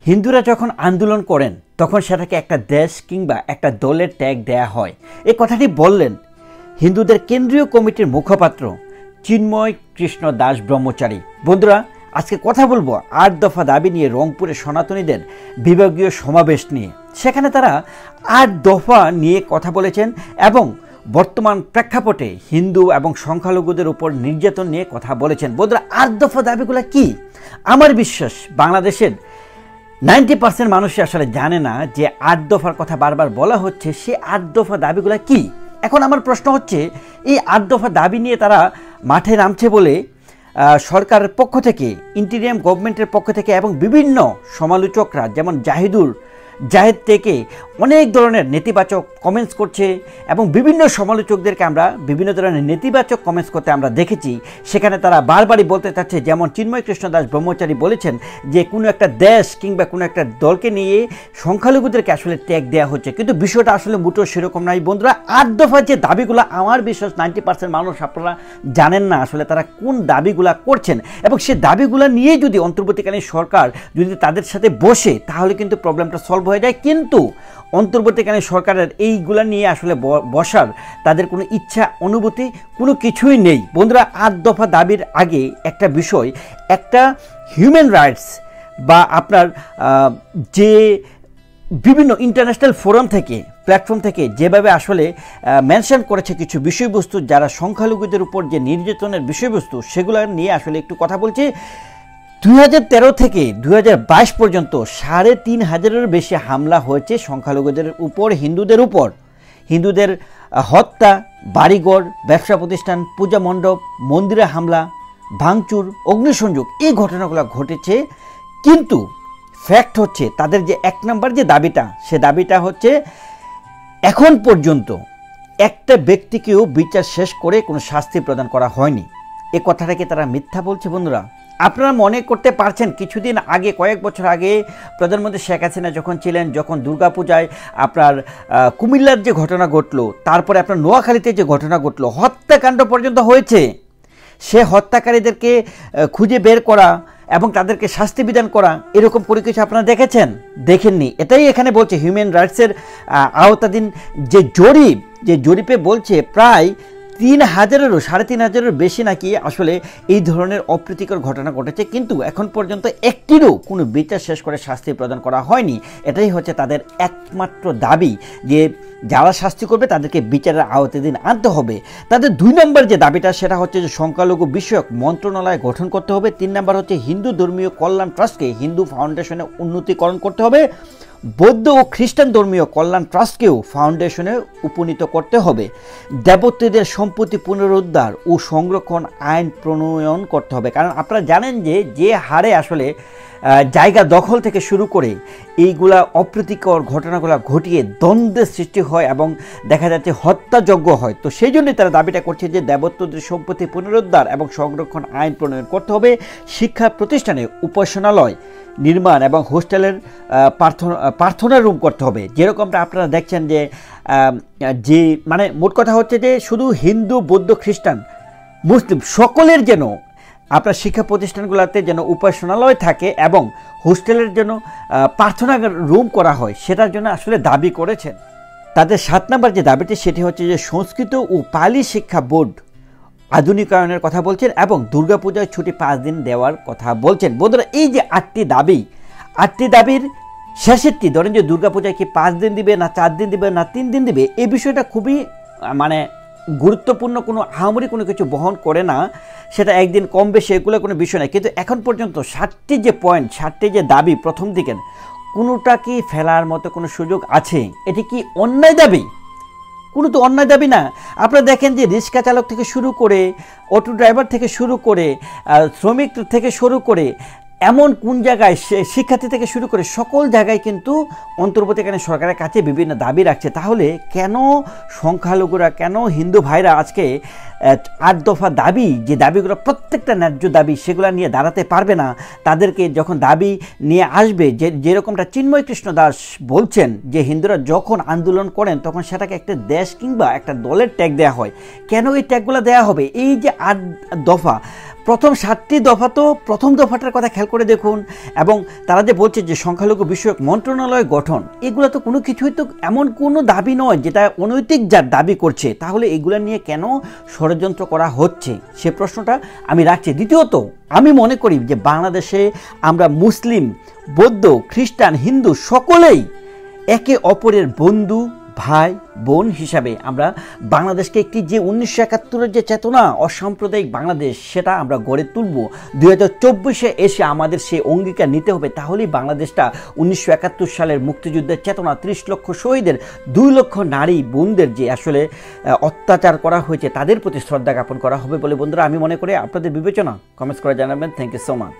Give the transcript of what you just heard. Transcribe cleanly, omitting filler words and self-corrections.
হিন্দুরা যখন আন্দোলন করেন তখন সেটাকে একটা দেশ কিংবা একটা দলের ট্যাগ দেয়া হয়। এই কথাটি বললেন হিন্দুদের কেন্দ্রীয় কমিটির মুখপাত্র চিন্ময় কৃষ্ণ দাস ব্রহ্মচারী। বন্ধুরা, আজকে কথা বলবো ৮ দফা দাবি নিয়ে রংপুরে সনাতনীদের বিভাগীয় সমাবেশ নিয়ে। সেখানে তারা ৮ দফা নিয়ে কথা বলেছেন এবং বর্তমান প্রেক্ষাপটে হিন্দু এবং সংখ্যালঘুদের উপর নির্যাতন নিয়ে কথা বলেছেন। বন্ধুরা, ৮ দফা দাবিগুলো কি? আমার বিশ্বাস বাংলাদেশের 90% মানুষই আসলে জানে না যে ৮ দফার কথা বারবার বলা হচ্ছে, সে ৮ দফা দাবিগুলো কি। এখন আমার প্রশ্ন হচ্ছে, এই ৮ দফা দাবি নিয়ে তারা মাঠে নামছে বলে সরকারের পক্ষ থেকে, ইন্টিরিয়াম গভর্নমেন্টের পক্ষ থেকে এবং বিভিন্ন সমালোচকরা যেমন জাহেদ থেকে অনেক ধরনের নেতিবাচক কমেন্টস করছে এবং বিভিন্ন সমালোচকদেরকে আমরা বিভিন্ন ধরনের নেতিবাচক কমেন্টস করতে আমরা দেখেছি। সেখানে তারা বারবারই বলতে চাচ্ছে, যেমন চিন্ময় কৃষ্ণ দাস ব্রহ্মচারী বলেছেন যে কোনো একটা দেশ কিংবা কোনো একটা দলকে নিয়ে সংখ্যালঘুদেরকে আসলে ট্যাগ দেওয়া হচ্ছে, কিন্তু বিষয়টা আসলে মোটেও সেরকম নাই। বন্ধুরা, ৮ দফার যে দাবিগুলো, আমার বিশ্বাস 90% মানুষ আপনারা জানেন না আসলে তারা কোন দাবিগুলো করছেন, এবং সে দাবিগুলো নিয়ে যদি অন্তর্বর্তীকালীন সরকার যদি তাদের সাথে বসে তাহলে কিন্তু প্রবলেমটা সলভ হয়ে যায়। কিন্তু অন্তর্বর্তীকালীন সরকারের এইগুলা নিয়ে আসলে বসার তাদের কোনো ইচ্ছা অনুভূতি কোনো কিছুই নেই। বন্ধুরা, ৮ দফা দাবির আগে একটা বিষয়, একটা হিউম্যান রাইটস বা আপনার যে বিভিন্ন ইন্টারন্যাশনাল ফোরাম থেকে, প্ল্যাটফর্ম থেকে যেভাবে আসলে মেনশন করেছে কিছু বিষয়বস্তু, যারা সংখ্যালঘুদের উপর যে নির্যাতনের বিষয়বস্তু, সেগুলো নিয়ে আসলে একটু কথা বলছি। 2013 থেকে 2022 পর্যন্ত 3,500-এর বেশি হামলা হয়েছে সংখ্যালঘুদের উপর, হিন্দুদের উপর। হিন্দুদের হত্যা, বাড়িঘর, ব্যবসা প্রতিষ্ঠান, পূজা মণ্ডপ, মন্দিরে হামলা, ভাঙচুর, অগ্নিসংযোগ, এই ঘটনাগুলো ঘটেছে। কিন্তু ফ্যাক্ট হচ্ছে তাদের যে 1 নম্বর যে দাবিটা, সে দাবিটা হচ্ছে এখন পর্যন্ত একটা ব্যক্তিকেও বিচার শেষ করে কোনো শাস্তি প্রদান করা হয়নি। এ কথাটাকে তারা মিথ্যা বলছে। বন্ধুরা, আপনারা মনে করতে পারছেন কিছুদিন আগে, কয়েক বছর আগে প্রধানমন্ত্রী শেখ হাসিনা যখন ছিলেন, যখন দুর্গাপূজায় আপনার কুমিল্লার যে ঘটনা ঘটলো, তারপরে আপনার নোয়াখালীতে যে ঘটনা ঘটলো, হত্যাকাণ্ড পর্যন্ত হয়েছে। সে হত্যাকারীদেরকে খুঁজে বের করা এবং তাদেরকে শাস্তি বিধান করা, এরকম কোনো কিছু আপনারা দেখেছেন? দেখেননি। এটাই এখানে বলছে হিউম্যান রাইটসের আওতাধীন যে জরিপে বলছে প্রায় 3,000-3,500-এর বেশি নাকি আসলে এই ধরনের অপ্রীতিকর ঘটনা ঘটেছে, কিন্তু এখন পর্যন্ত একটিরও কোনো বিচার শেষ করে শাস্তি প্রদান করা হয়নি। এটাই হচ্ছে তাদের একমাত্র দাবি, যে যারা শাস্তি করবে তাদেরকে বিচারের আওতাধীন আনতে হবে। তাদের 2 নম্বর যে দাবিটা, সেটা হচ্ছে যে সংখ্যালঘু বিষয়ক মন্ত্রণালয় গঠন করতে হবে। 3 নম্বর হচ্ছে হিন্দু ধর্মীয় কল্যাণ ট্রাস্টকে হিন্দু ফাউন্ডেশনে উন্নতিকরণ করতে হবে। বৌদ্ধ ও খ্রিস্টান ধর্মীয় কল্যাণ ট্রাস্টকেও ফাউন্ডেশনে উপনীত করতে হবে। দেবত্বীদের সম্পত্তি পুনরুদ্ধার ও সংরক্ষণ আইন প্রণয়ন করতে হবে। কারণ আপনারা জানেন যে হারে আসলে জায়গা দখল থেকে শুরু করে এইগুলা অপ্রীতিকর ঘটনাগুলো ঘটিয়ে দ্বন্দ্বের সৃষ্টি হয় এবং দেখা যাচ্ছে হত্যাযজ্ঞ হয়। তো সেই জন্যই তারা দাবিটা করছে যে দেবত্বদের সম্পত্তি পুনরুদ্ধার এবং সংরক্ষণ আইন প্রণয়ন করতে হবে। শিক্ষা প্রতিষ্ঠানে উপাসনালয় নির্মাণ এবং হোস্টেলের প্রার্থনা রুম করতে হবে। যেরকমটা আপনারা দেখছেন যে মানে মোট কথা হচ্ছে যে শুধু হিন্দু, বৌদ্ধ, খ্রিস্টান, মুসলিম সকলের যেন আপনার শিক্ষা প্রতিষ্ঠানগুলোতে যেন উপাসনালয় থাকে এবং হোস্টেলের জন্য প্রার্থনা রুম করা হয়, সেটার জন্য আসলে দাবি করেছেন। তাদের 7 নম্বর যে দাবিটি, সেটি হচ্ছে যে সংস্কৃত ও পালি শিক্ষা বোর্ড আধুনিকায়নের কথা বলছেন এবং দুর্গাপূজায় ছুটি 5 দিন দেওয়ার কথা বলছেন। বন্ধুরা, এই যে 8টি দাবির শেষেরটি, ধরেন যে দুর্গাপূজায় কি 5 দিন দিবে না 4 দিন দিবে না 3 দিন দিবে, এই বিষয়টা খুবই মানে গুরুত্বপূর্ণ, কোনো আহামরি কোনো কিছু বহন করে না। সেটা একদিন কম বেশি এগুলো কোনো বিষয় নয়। কিন্তু এখন পর্যন্ত 7টি যে পয়েন্ট, 7টি যে দাবি প্রথম দিকের, কোনোটা কি ফেলার মতো কোনো সুযোগ আছে? এটি কি অন্যায় দাবি? কোনো তো অন্যায় দাবি না। আপনারা দেখেন যে রিক্সা চালক থেকে শুরু করে, অটো ড্রাইভার থেকে শুরু করে, শ্রমিক থেকে শুরু করে, এমন কোন জায়গায় শিক্ষার্থী থেকে শুরু করে সকল জায়গায় কিন্তু অন্তর্বর্তীকালীন সরকারের কাছে বিভিন্ন দাবি রাখছে। তাহলে কেন সংখ্যালঘুরা, কেন হিন্দু ভাইরা আজকে 8 দফা দাবি, যে দাবিগুলো প্রত্যেকটা ন্যায্য দাবি, সেগুলো নিয়ে দাঁড়াতে পারবে না। তাদেরকে যখন দাবি নিয়ে আসবে, যেরকমটা চিন্ময় কৃষ্ণ দাস বলছেন যে হিন্দুরা যখন আন্দোলন করেন তখন সেটাকে একটা দেশ কিংবা একটা দলের ট্যাগ দেওয়া হয়। কেন এই ট্যাগগুলো দেওয়া হবে? এই যে 8 দফা, প্রথম 7টি দফা তো প্রথম দফাটার কথা খেয়াল করে দেখুন, এবং তারা যে বলছে যে সংখ্যালঘু বিষয়ক মন্ত্রণালয় গঠন, এগুলো তো কোনো কিছুই তো এমন কোনো দাবি নয় যেটা অনৈতিক যার দাবি করছে। তাহলে এগুলো নিয়ে কেন ষড়যন্ত্র করা হচ্ছে, সে প্রশ্নটা আমি রাখছি। দ্বিতীয়ত, আমি মনে করি যে বাংলাদেশে আমরা মুসলিম, বৌদ্ধ, খ্রিস্টান, হিন্দু সকলেই একে অপরের বন্ধু, ভাই, বোন হিসাবে আমরা বাংলাদেশকে একটি যে 1971-এর যে চেতনা, অসাম্প্রদায়িক বাংলাদেশ, সেটা আমরা গড়ে তুলব। 2024-এ এসে আমাদের সেই অঙ্গীকার নিতে হবে। তাহলেই বাংলাদেশটা 1971 সালের মুক্তিযুদ্ধের চেতনা, 30 লক্ষ শহীদের, 2 লক্ষ নারী বোনদের যে আসলে অত্যাচার করা হয়েছে তাদের প্রতি শ্রদ্ধা জ্ঞাপন করা হবে বলে বন্ধুরা আমি মনে করি। আপনাদের বিবেচনা কমেন্টস করে জানাবেন। Thank you so much.